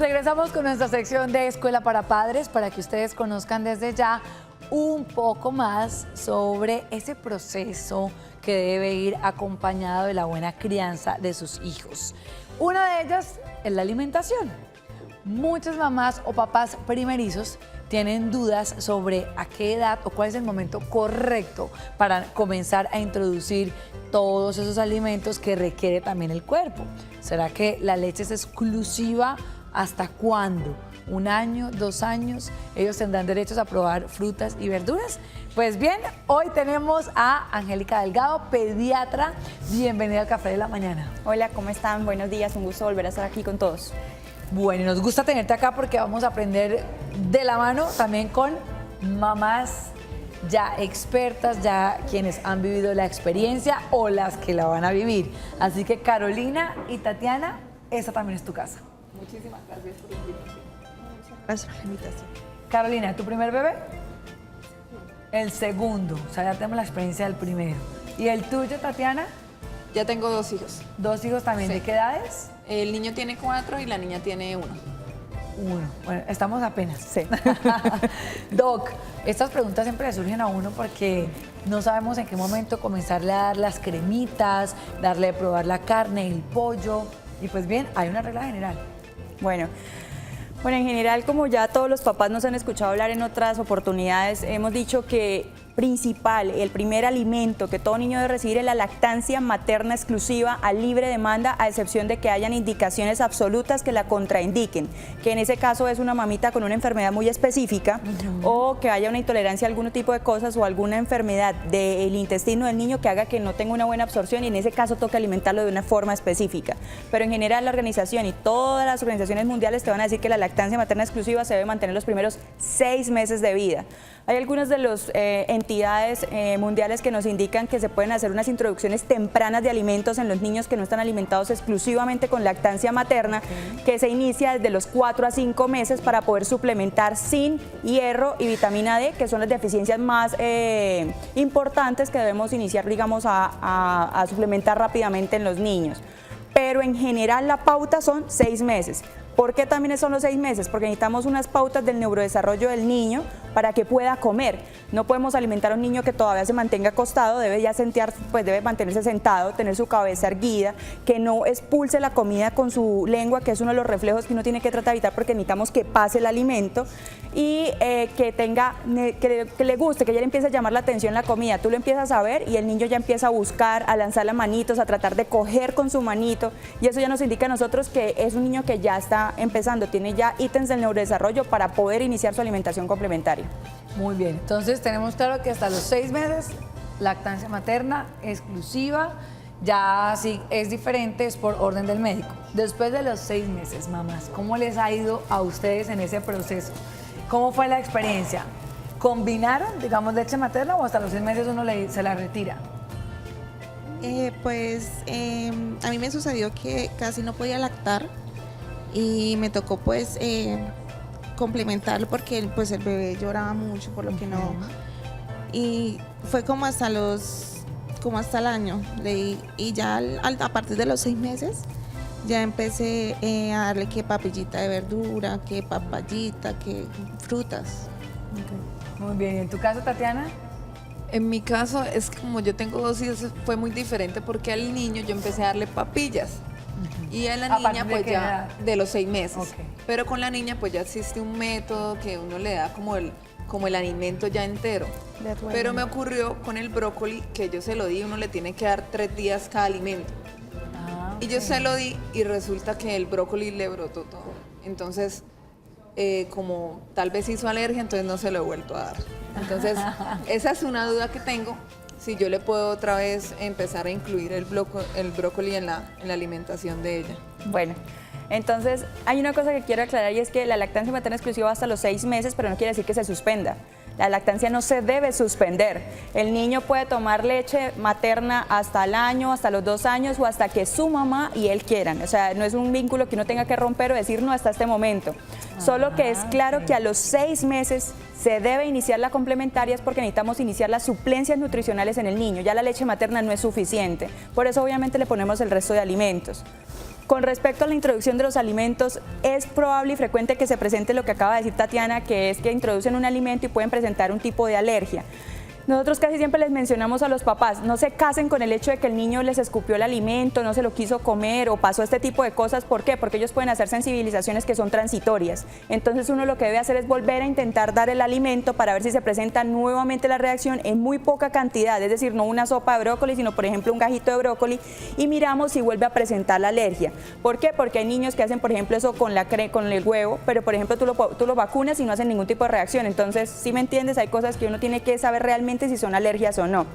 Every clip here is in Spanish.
regresamos con nuestra sección de Escuela para Padres para que ustedes conozcan desde ya un poco más sobre ese proceso que debe ir acompañado de la buena crianza de sus hijos. Una de ellas es la alimentación. Muchas mamás o papás primerizos tienen dudas sobre a qué edad o cuál es el momento correcto para comenzar a introducir todos esos alimentos que requiere también el cuerpo. ¿Será que la leche es exclusiva? ¿Hasta cuándo? ¿1 año, 2 años? ¿Ellos tendrán derechos a probar frutas y verduras? Pues bien, hoy tenemos a Angélica Delgado, pediatra. Bienvenida al Café de la Mañana. Hola, ¿cómo están? Buenos días, un gusto volver a estar aquí con todos. Bueno, y nos gusta tenerte acá porque vamos a aprender de la mano también con mamás ya expertas, ya quienes han vivido la experiencia o las que la van a vivir. Así que Carolina y Tatiana, esta también es tu casa. Muchísimas gracias por la invitación. Muchas gracias por la invitación. Carolina, ¿tu primer bebé? El segundo, o sea, ya tenemos la experiencia del primero. ¿Y el tuyo, Tatiana? Ya tengo 2 hijos. 2 hijos también, Sí. ¿de qué edades? El niño tiene 4 y la niña tiene 1. 1. Bueno, estamos apenas. Sí. Doc, estas preguntas siempre le surgen a uno porque no sabemos en qué momento comenzarle a dar las cremitas, darle a probar la carne, el pollo. Y pues bien, hay una regla general. Bueno, en general, como ya todos los papás nos han escuchado hablar en otras oportunidades, hemos dicho que el primer alimento que todo niño debe recibir es la lactancia materna exclusiva a libre demanda, a excepción de que hayan indicaciones absolutas que la contraindiquen, que en ese caso es una mamita con una enfermedad muy específica o que haya una intolerancia a algún tipo de cosas o alguna enfermedad del intestino del niño que haga que no tenga una buena absorción y en ese caso toca alimentarlo de una forma específica. Pero en general la organización y todas las organizaciones mundiales te van a decir que la lactancia materna exclusiva se debe mantener los primeros 6 meses de vida. Hay algunas de las entidades mundiales que nos indican que se pueden hacer unas introducciones tempranas de alimentos en los niños que no están alimentados exclusivamente con lactancia materna, que se inicia desde los 4 a 5 meses para poder suplementar zinc, hierro y vitamina D, que son las deficiencias más importantes que debemos iniciar, digamos, a suplementar rápidamente en los niños. Pero en general la pauta son 6 meses. ¿Por qué también son los 6 meses? Porque necesitamos unas pautas del neurodesarrollo del niño para que pueda comer. No podemos alimentar a un niño que todavía se mantenga acostado, debe mantenerse sentado, tener su cabeza erguida, que no expulse la comida con su lengua, que es uno de los reflejos que uno tiene que tratar de evitar porque necesitamos que pase el alimento y que le guste, que ya le empiece a llamar la atención la comida. Tú lo empiezas a ver y el niño ya empieza a buscar, a lanzar las manitos, a tratar de coger con su manito y eso ya nos indica a nosotros que es un niño que ya está empezando, tiene ya ítems del neurodesarrollo para poder iniciar su alimentación complementaria. Muy bien, entonces tenemos claro que hasta los 6 meses, lactancia materna exclusiva, ya si es diferente es por orden del médico. Después de los 6 meses, mamás, ¿cómo les ha ido a ustedes en ese proceso? ¿Cómo fue la experiencia? ¿Combinaron, digamos, leche materna o hasta los 6 meses uno se la retira? A mí me sucedió que casi no podía lactar y me tocó complementarlo porque pues el bebé lloraba mucho por lo que no, y fue como hasta el año y ya a partir de los 6 meses ya empecé a darle que papillita de verdura, que papayita, que frutas. Okay. Muy bien, ¿y en tu caso, Tatiana? En mi caso es que como yo tengo 2 hijos fue muy diferente porque al niño yo empecé a darle papillas. Y a la niña pues ya de los 6 meses. Okay. Pero con la niña pues ya existe un método que uno le da como el alimento ya entero. Pero me ocurrió con el brócoli que yo se lo di, uno le tiene que dar 3 días cada alimento. Okay. Y yo se lo di y resulta que el brócoli le brotó todo. Entonces, como tal vez hizo alergia, entonces no se lo he vuelto a dar. Entonces, esa es una duda que tengo. Si yo le puedo otra vez empezar a incluir el brócoli en la alimentación de ella. Bueno, entonces hay una cosa que quiero aclarar y es que la lactancia materna exclusiva hasta los 6 meses, pero no quiere decir que se suspenda. La lactancia no se debe suspender. El niño puede tomar leche materna hasta el año, hasta los 2 años o hasta que su mamá y él quieran. O sea, no es un vínculo que uno tenga que romper o decir no hasta este momento. Solo que es claro que a los 6 meses se debe iniciar la complementaria, es porque necesitamos iniciar las suplencias nutricionales en el niño. Ya la leche materna no es suficiente. Por eso obviamente le ponemos el resto de alimentos. Con respecto a la introducción de los alimentos, es probable y frecuente que se presente lo que acaba de decir Tatiana, que es que introducen un alimento y pueden presentar un tipo de alergia. Nosotros casi siempre les mencionamos a los papás, no se casen con el hecho de que el niño les escupió el alimento, no se lo quiso comer o pasó este tipo de cosas. ¿Por qué? Porque ellos pueden hacer sensibilizaciones que son transitorias. Entonces uno lo que debe hacer es volver a intentar dar el alimento para ver si se presenta nuevamente la reacción en muy poca cantidad, es decir, no una sopa de brócoli, sino por ejemplo un gajito de brócoli, y miramos si vuelve a presentar la alergia. ¿Por qué? Porque hay niños que hacen, por ejemplo, eso con el huevo, pero por ejemplo tú lo vacunas y no hacen ningún tipo de reacción. Entonces, si me entiendes, hay cosas que uno tiene que saber realmente si son alergias o no.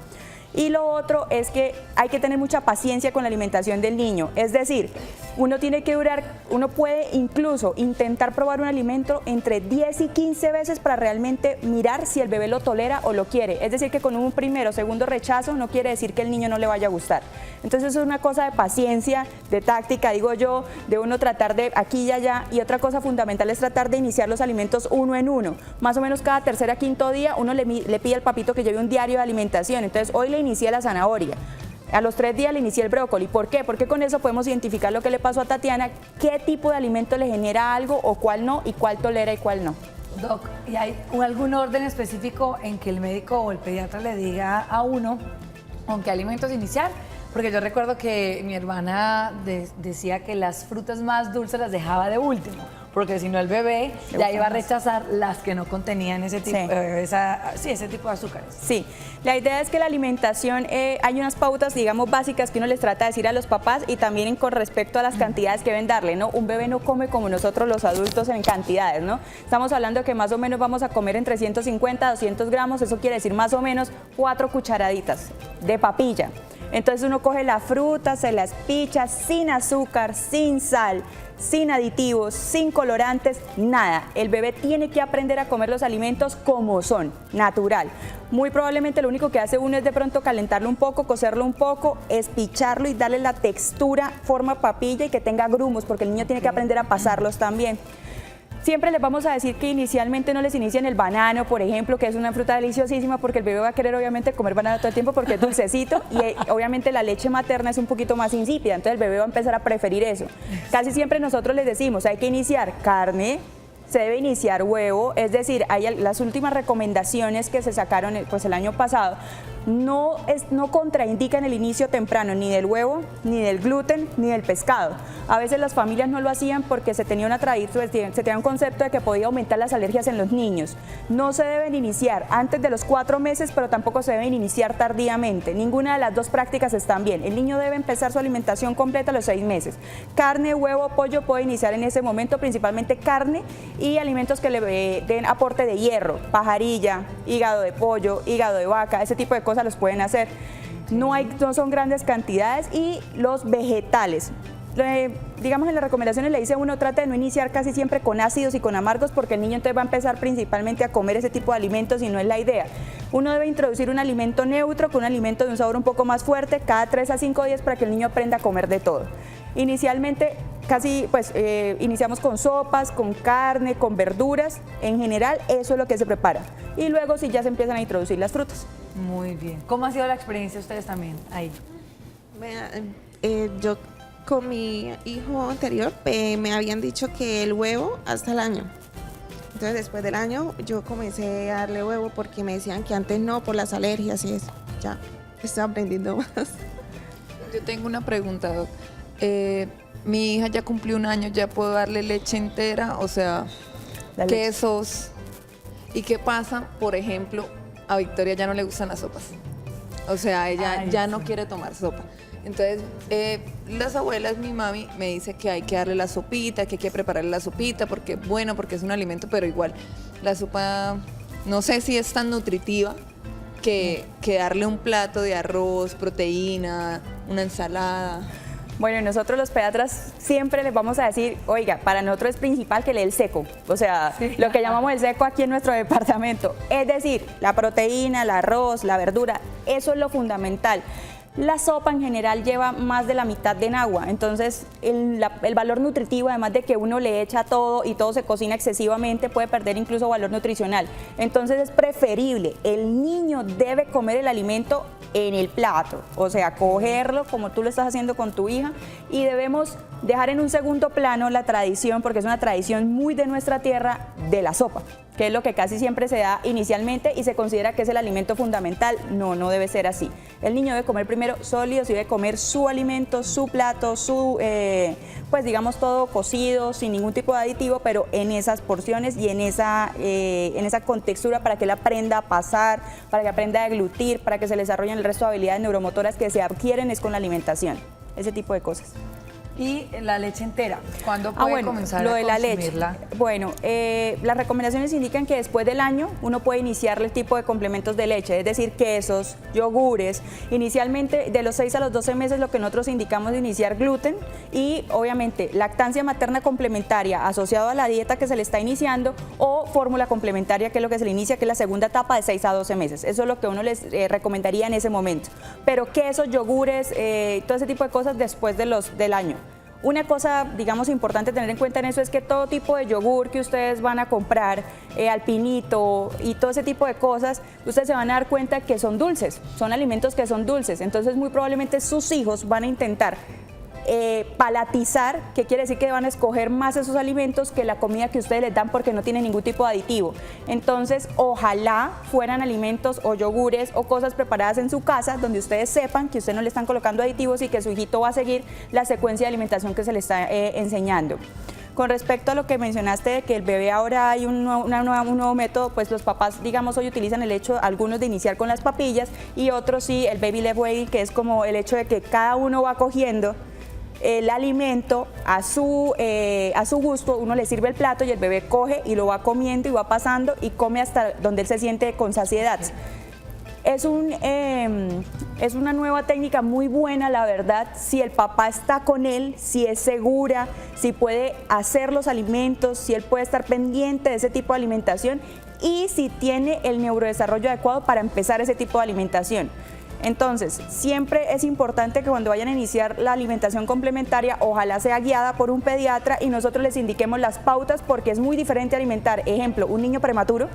Y lo otro es que hay que tener mucha paciencia con la alimentación del niño, es decir, uno puede incluso intentar probar un alimento entre 10 y 15 veces para realmente mirar si el bebé lo tolera o lo quiere, es decir, que con un primero o segundo rechazo no quiere decir que el niño no le vaya a gustar. Entonces es una cosa de paciencia, de táctica, digo yo, de uno tratar de aquí y allá, y otra cosa fundamental es tratar de iniciar los alimentos uno en uno, más o menos cada tercer a quinto día uno le pide al papito que lleve un diario de alimentación. Entonces hoy le inicié la zanahoria, a los 3 días le inicié el brócoli. ¿Por qué? Porque con eso podemos identificar lo que le pasó a Tatiana, qué tipo de alimento le genera algo o cuál no, y cuál tolera y cuál no. Doc, ¿y hay algún orden específico en que el médico o el pediatra le diga a uno con qué alimentos iniciar? Porque yo recuerdo que mi hermana decía que las frutas más dulces las dejaba de último, porque si no el bebé ya iba a rechazar las que no contenían ese tipo, ese tipo de azúcares. Sí, la idea es que la alimentación, hay unas pautas, digamos, básicas que uno les trata de decir a los papás, y también con respecto a las cantidades que deben darle, ¿no? Un bebé no come como nosotros los adultos en cantidades, ¿no? Estamos hablando que más o menos vamos a comer entre 150 a 200 gramos, eso quiere decir más o menos 4 cucharaditas de papilla. Entonces uno coge la fruta, se la espicha sin azúcar, sin sal, sin aditivos, sin colorantes, nada. El bebé tiene que aprender a comer los alimentos como son, natural. Muy probablemente lo único que hace uno es de pronto calentarlo un poco, cocerlo un poco, espicharlo y darle la textura, forma papilla y que tenga grumos, porque el niño tiene que aprender a pasarlos también. Siempre les vamos a decir que inicialmente no les inicien el banano, por ejemplo, que es una fruta deliciosísima, porque el bebé va a querer obviamente comer banano todo el tiempo porque es dulcecito, y obviamente la leche materna es un poquito más insípida, entonces el bebé va a empezar a preferir eso. Casi siempre nosotros les decimos, hay que iniciar carne, se debe iniciar huevo, es decir, hay las últimas recomendaciones que se sacaron pues, el año pasado, no contraindican el inicio temprano ni del huevo, ni del gluten, ni del pescado. A veces las familias no lo hacían porque se tenía se tenía un concepto de que podía aumentar las alergias en los niños. No se deben iniciar antes de los 4 meses, pero tampoco se deben iniciar tardíamente. Ninguna de las dos prácticas están bien. El niño debe empezar su alimentación completa a los 6 meses. Carne, huevo, pollo puede iniciar en ese momento, principalmente carne y alimentos que le den aporte de hierro, pajarilla, hígado de pollo, hígado de vaca, ese tipo de cosas los pueden hacer. No son grandes cantidades. Y los vegetales, digamos en las recomendaciones le dice uno trate de no iniciar casi siempre con ácidos y con amargos, porque el niño entonces va a empezar principalmente a comer ese tipo de alimentos y no es la idea. Uno debe introducir un alimento neutro con un alimento de un sabor un poco más fuerte cada 3 a 5 días para que el niño aprenda a comer de todo. Inicialmente iniciamos con sopas, con carne, con verduras, en general eso es lo que se prepara, y luego sí ya se empiezan a introducir las frutas. Muy bien. ¿Cómo ha sido la experiencia de ustedes también ahí? Yo con mi hijo anterior me habían dicho que el huevo hasta el año. Entonces después del año yo comencé a darle huevo porque me decían que antes no, por las alergias y eso. Ya estoy aprendiendo más. Yo tengo una pregunta, Doc. Mi hija ya cumplió 1 año, ¿ya puedo darle leche entera? O sea, quesos. ¿Y qué pasa, por ejemplo, a Victoria ya no le gustan las sopas? O sea, ella ya no quiere tomar sopa. Entonces, las abuelas, mi mami, me dice que hay que darle la sopita, que hay que prepararle la sopita, porque porque es un alimento, pero igual la sopa, no sé si es tan nutritiva que darle un plato de arroz, proteína, una ensalada. Bueno, nosotros los pediatras siempre les vamos a decir, oiga, para nosotros es principal que le dé el seco, o sea, lo que llamamos el seco aquí en nuestro departamento, es decir, la proteína, el arroz, la verdura, eso es lo fundamental. La sopa en general lleva más de la mitad de agua, entonces el valor nutritivo, además de que uno le echa todo y todo se cocina excesivamente, puede perder incluso valor nutricional. Entonces es preferible, el niño debe comer el alimento en el plato, o sea, cogerlo como tú lo estás haciendo con tu hija, y debemos dejar en un segundo plano la tradición, porque es una tradición muy de nuestra tierra, de la sopa, que es lo que casi siempre se da inicialmente y se considera que es el alimento fundamental. No, no debe ser así. El niño debe comer primero sólidos y debe comer su alimento, su plato, pues digamos todo cocido, sin ningún tipo de aditivo, pero en esas porciones y en esa contextura, para que él aprenda a pasar, para que aprenda a deglutir, para que se le desarrollen el resto de habilidades neuromotoras que se adquieren es con la alimentación, ese tipo de cosas. Y la leche entera, ¿cuándo puede comenzar lo a de la consumirla? leche. Bueno, las recomendaciones indican que después del año uno puede iniciar el tipo de complementos de leche, es decir, quesos, yogures. Inicialmente, de los 6 a los 12 meses, lo que nosotros indicamos es iniciar gluten y, obviamente, lactancia materna complementaria asociado a la dieta que se le está iniciando, o fórmula complementaria, que es lo que se le inicia, que es la segunda etapa de 6 a 12 meses. Eso es lo que uno les recomendaría en ese momento. Pero quesos, yogures, todo ese tipo de cosas después del año. Una cosa, digamos, importante tener en cuenta en eso es que todo tipo de yogur que ustedes van a comprar, alpinito y todo ese tipo de cosas, ustedes se van a dar cuenta que son dulces, son alimentos que son dulces. Entonces, muy probablemente sus hijos van a intentar palatizar, que quiere decir que van a escoger más esos alimentos que la comida que ustedes les dan, porque no tiene ningún tipo de aditivo. Entonces, ojalá fueran alimentos o yogures o cosas preparadas en su casa, donde ustedes sepan que ustedes no le están colocando aditivos y que su hijito va a seguir la secuencia de alimentación que se le está enseñando. Con respecto a lo que mencionaste de que el bebé ahora hay un nuevo método, pues los papás, digamos, hoy utilizan el hecho, algunos, de iniciar con las papillas, y otros sí, el baby led weaning, que es como el hecho de que cada uno va cogiendo el alimento a su gusto. Uno le sirve el plato y el bebé coge y lo va comiendo y va pasando y come hasta donde él se siente con saciedad. Es una nueva técnica muy buena, la verdad, si el papá está con él, si es segura, si puede hacer los alimentos, si él puede estar pendiente de ese tipo de alimentación y si tiene el neurodesarrollo adecuado para empezar ese tipo de alimentación. Entonces, siempre es importante que cuando vayan a iniciar la alimentación complementaria, ojalá sea guiada por un pediatra y nosotros les indiquemos las pautas, porque es muy diferente alimentar, ejemplo, un niño prematuro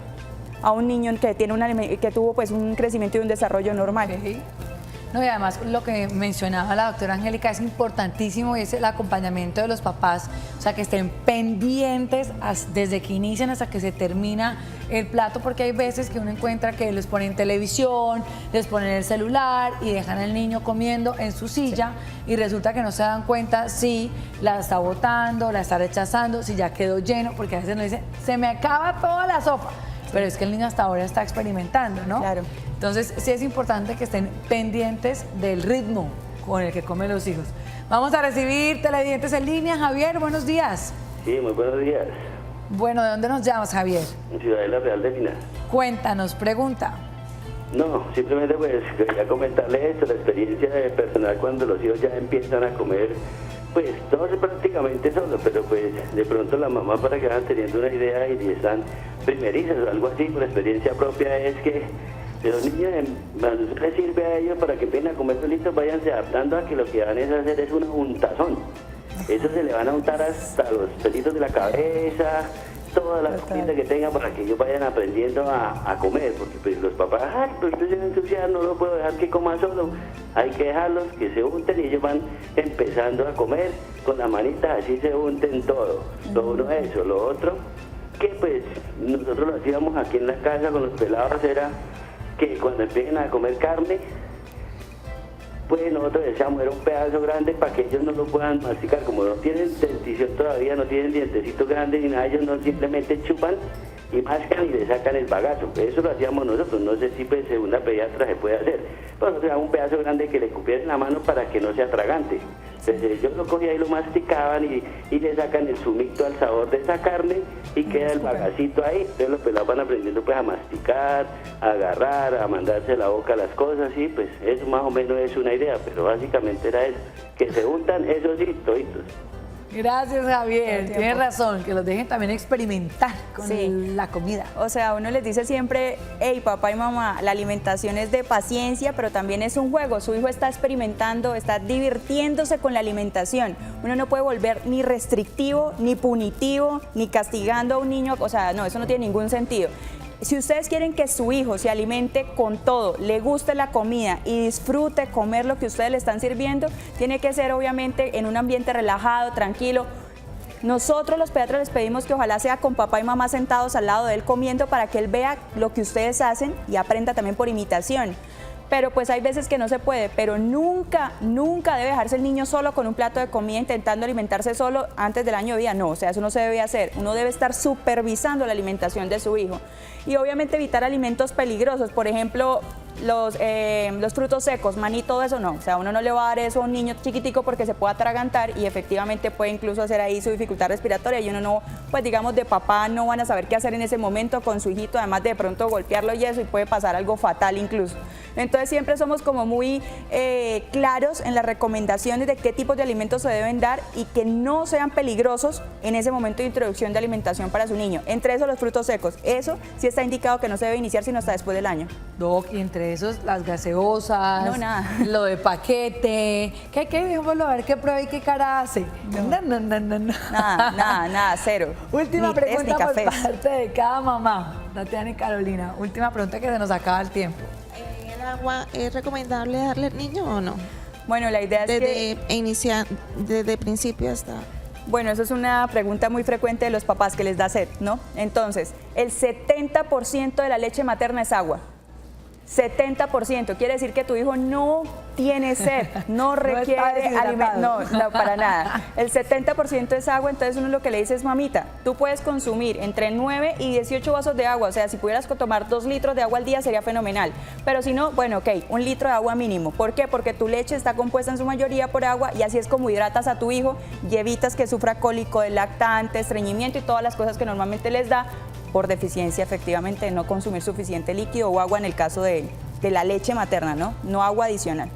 a un niño que tuvo pues un crecimiento y un desarrollo normal. Okay. No, y además lo que mencionaba la doctora Angélica es importantísimo, y es el acompañamiento de los papás, o sea, que estén pendientes desde que inician hasta que se termina el plato, porque hay veces que uno encuentra que les ponen televisión, les ponen el celular y dejan al niño comiendo en su silla, y resulta que no se dan cuenta si la está botando, la está rechazando, si ya quedó lleno, porque a veces nos dicen, se me acaba toda la sopa, pero es que el niño hasta ahora está experimentando, ¿no? Claro. Entonces, sí es importante que estén pendientes del ritmo con el que comen los hijos. Vamos a recibir televidentes en línea. Javier, buenos días. Sí, muy buenos días. Bueno, ¿de dónde nos llamas, Javier? Ciudadela Real de Minas. Cuéntanos, pregunta. No, simplemente pues quería comentarles esto, la experiencia personal cuando los hijos ya empiezan a comer, pues todos prácticamente solos, pero pues de pronto la mamá, para que vayan teniendo una idea y están primerizas o algo así, por experiencia propia, es que los niños, cuando se les sirve a ellos para que empiecen a comer solitos, váyanse adaptando a que lo que van a hacer es una untazón. Eso se le van a untar hasta los pelitos de la cabeza, toda la comida que tengan, para que ellos vayan aprendiendo a comer, porque pues los papás, pues yo soy entusiasta, no lo puedo dejar que coma solo, hay que dejarlos que se unten, y ellos van empezando a comer con las manitas, así se unten todo. Lo uno es eso, lo otro, que pues nosotros lo hacíamos aquí en la casa con los pelados, era que cuando empiecen a comer carne, pues nosotros decíamos, era un pedazo grande para que ellos no lo puedan masticar, como no tienen dentición todavía, no tienen dientecitos grandes ni nada, ellos no simplemente chupan y mascan y le sacan el bagazo. Eso lo hacíamos nosotros, no sé si pues según la pediatra se puede hacer. Pues nosotros damos un pedazo grande que le cupieran en la mano para que no se atragante. Entonces ellos lo cogían y lo masticaban y le sacan el zumito al sabor de esa carne y queda el bagacito ahí. Entonces los pelados van aprendiendo pues a masticar, a agarrar, a mandarse a la boca las cosas, y pues eso más o menos es una idea, pero básicamente era eso, que se untan, eso sí, toditos. Gracias, Javier. Tienes razón, que los dejen también experimentar con Sí. la comida. O sea, uno les dice siempre, hey, papá y mamá, la alimentación es de paciencia, pero también es un juego. Su hijo está experimentando, está divirtiéndose con la alimentación. Uno no puede volver ni restrictivo, ni punitivo, ni castigando a un niño. O sea, no, eso no tiene ningún sentido. Si ustedes quieren que su hijo se alimente con todo, le guste la comida y disfrute comer lo que ustedes le están sirviendo, tiene que ser obviamente en un ambiente relajado, tranquilo. Nosotros los pediatras les pedimos que ojalá sea con papá y mamá sentados al lado de él comiendo para que él vea lo que ustedes hacen y aprenda también por imitación. Pero pues hay veces que no se puede, pero nunca, nunca debe dejarse el niño solo con un plato de comida intentando alimentarse solo antes del año de vida. No, o sea, eso no se debe hacer. Uno debe estar supervisando la alimentación de su hijo. Y obviamente evitar alimentos peligrosos, por ejemplo, los frutos secos, maní, todo eso no. O sea, uno no le va a dar eso a un niño chiquitico porque se puede atragantar y efectivamente puede incluso hacer ahí su dificultad respiratoria y uno no, pues digamos de papá no van a saber qué hacer en ese momento con su hijito, además de pronto golpearlo y eso y puede pasar algo fatal incluso. Entonces siempre somos como muy claros en las recomendaciones de qué tipos de alimentos se deben dar y que no sean peligrosos en ese momento de introducción de alimentación para su niño. Entre esos los frutos secos, eso sí está indicado que no se debe iniciar sino hasta después del año. Doc, y entre esos, las gaseosas, No, nada. lo de paquete. ¿Qué? Dejémoslo a ver qué prueba y qué cara hace. No. Nada, cero. Última Ni tés, pregunta ni por cafés. parte de cada mamá, Tatiana y Carolina. Última pregunta que se nos acaba el tiempo. ¿El agua es recomendable darle al niño o no? Bueno, la idea es que... Desde principio hasta... Bueno, eso es una pregunta muy frecuente de los papás que les da sed, ¿no? Entonces, el 70% de la leche materna es agua. 70%, quiere decir que tu hijo no tiene sed, no requiere alimento, no, para nada. El 70% es agua, entonces uno lo que le dice es, mamita, tú puedes consumir entre 9 y 18 vasos de agua, o sea, si pudieras tomar 2 litros de agua al día sería fenomenal, pero si no, bueno, ok, 1 litro de agua mínimo. ¿Por qué? Porque tu leche está compuesta en su mayoría por agua y así es como hidratas a tu hijo y evitas que sufra cólico del lactante, estreñimiento y todas las cosas que normalmente les da por deficiencia efectivamente de no consumir suficiente líquido o agua en el caso de la leche materna, ¿no? No agua adicional.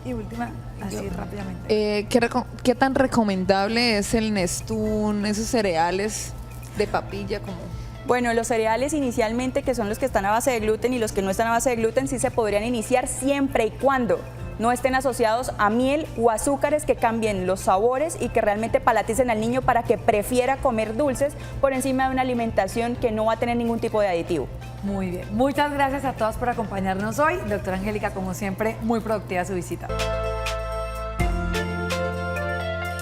Y última, así rápidamente. ¿Qué tan recomendable es el Nestún, esos cereales de papilla como? Bueno, los cereales inicialmente, que son los que están a base de gluten y los que no están a base de gluten, sí se podrían iniciar siempre y cuando no estén asociados a miel o azúcares que cambien los sabores y que realmente palaticen al niño para que prefiera comer dulces por encima de una alimentación que no va a tener ningún tipo de aditivo. Muy bien. Muchas gracias a todos por acompañarnos hoy. Doctora Angélica, como siempre, muy productiva su visita.